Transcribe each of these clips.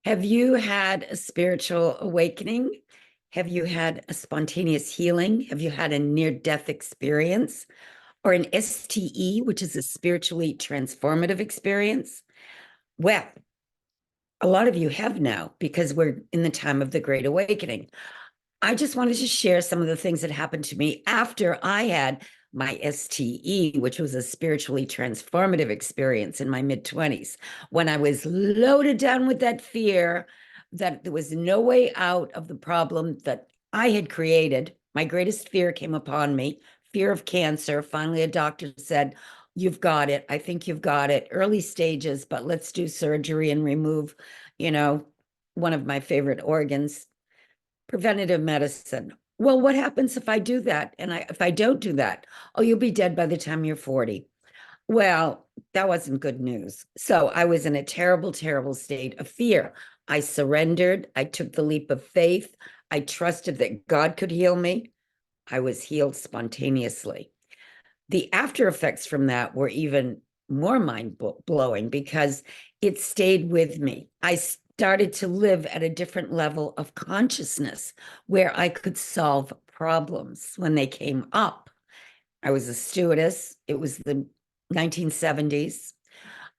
Have you had a spiritual awakening? Have you had a spontaneous healing? Have you had a near-death experience or an STE, which is a spiritually transformative experience? Well, a lot of you have now because we're in the time of the Great Awakening. I just wanted to share some of the things that happened to me after I had my STE, which was a spiritually transformative experience in my mid-20s, when I was loaded down with that fear that there was no way out of the problem that I had created. My greatest fear came upon me, fear of cancer. Finally, a doctor said, "You've got it. I think you've got it. Early stages, but let's do surgery and remove, you know, one of my favorite organs." Preventative medicine. Well, what happens if I do that? And if I don't do that? Oh, you'll be dead by the time you're 40. Well, that wasn't good news. So I was in a terrible, terrible state of fear. I surrendered. I took the leap of faith. I trusted that God could heal me. I was healed spontaneously. The after effects from that were even more mind blowing because it stayed with me. I started to live at a different level of consciousness where I could solve problems when they came up. I was a stewardess. It was the 1970s.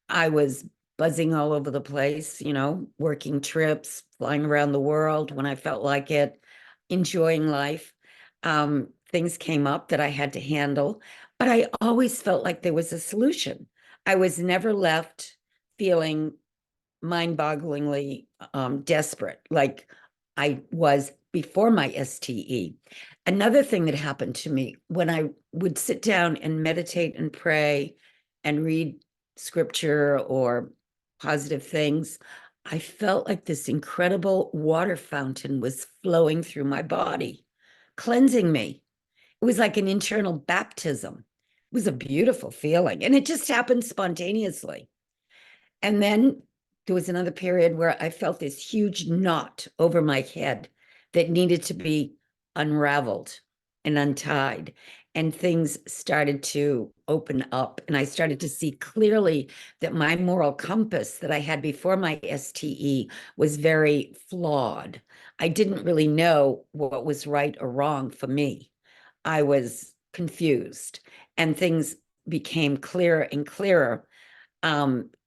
I was buzzing all over the place, working trips, flying around the world when I felt like it, enjoying life. Things came up that I had to handle, but I always felt like there was a solution. I was never left feeling mind-bogglingly desperate like I was before my STE. Another thing that happened to me when I would sit down and meditate and pray and read scripture or positive things, I felt like this incredible water fountain was flowing through my body, cleansing me. It was like an internal baptism. It was a beautiful feeling, and it just happened spontaneously. And then there was another period where I felt this huge knot over my head that needed to be unraveled and untied. And things started to open up. And I started to see clearly that my moral compass that I had before my STE was very flawed. I didn't really know what was right or wrong for me. I was confused, and things became clearer and clearer.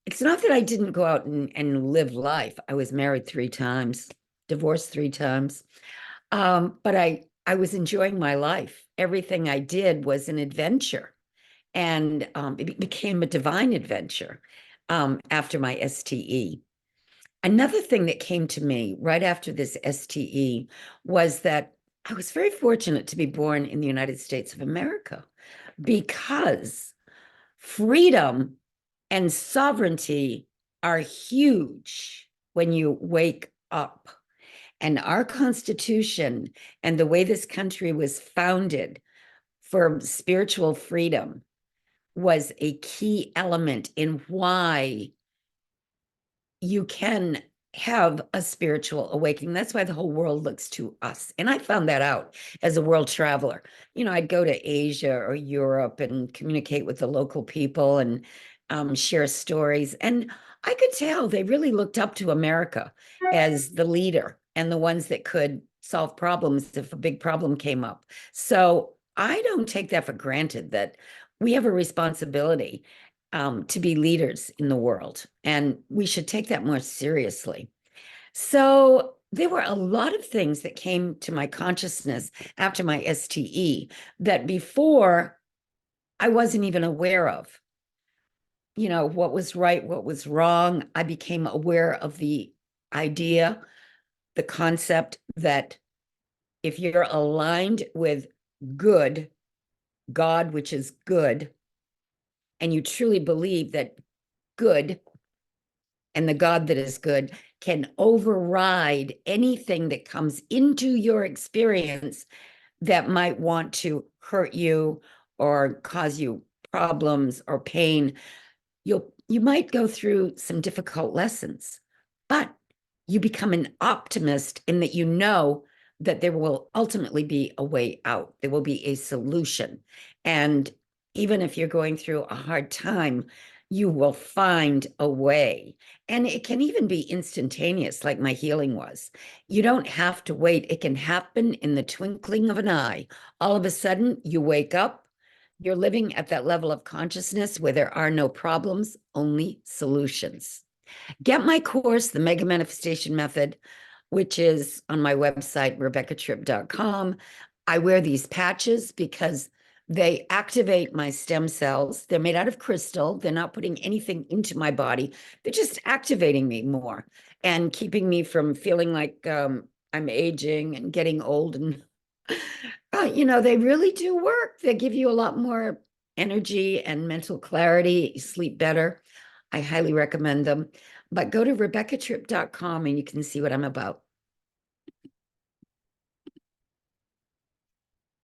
It's not that I didn't go out and live life. I was married 3 times, divorced 3 times. But I was enjoying my life. Everything I did was an adventure. And it became a divine adventure after my STE. Another thing that came to me right after this STE was that I was very fortunate to be born in the United States of America because freedom and sovereignty are huge when you wake up. And our Constitution and the way this country was founded for spiritual freedom was a key element in why you can have a spiritual awakening. That's why the whole world looks to us. And I found that out as a world traveler. I'd go to Asia or Europe and communicate with the local people and share stories. And I could tell they really looked up to America as the leader and the ones that could solve problems if a big problem came up. So I don't take that for granted that we have a responsibility to be leaders in the world, and we should take that more seriously. So there were a lot of things that came to my consciousness after my STE that before I wasn't even aware of. What was right, what was wrong. I became aware of the idea, the concept that if you're aligned with good, God, which is good, and you truly believe that good and the God that is good can override anything that comes into your experience that might want to hurt you or cause you problems or pain. You might go through some difficult lessons, but you become an optimist in that you know that there will ultimately be a way out. There will be a solution. And even if you're going through a hard time, You will find a way. And it can even be instantaneous, like my healing was. You don't have to wait. It can happen in the twinkling of an eye. All of a sudden, you wake up, you're living at that level of consciousness where there are no problems, only solutions. Get my course, The Mega Manifestation Method, which is on my website, rebeccatripp.com. I wear these patches because they activate my stem cells. They're made out of crystal. They're not putting anything into my body. They're just activating me more and keeping me from feeling like I'm aging and getting old. And, they really do work. They give you a lot more energy and mental clarity. You sleep better. I highly recommend them. But go to rebeccatripp.com and you can see what I'm about.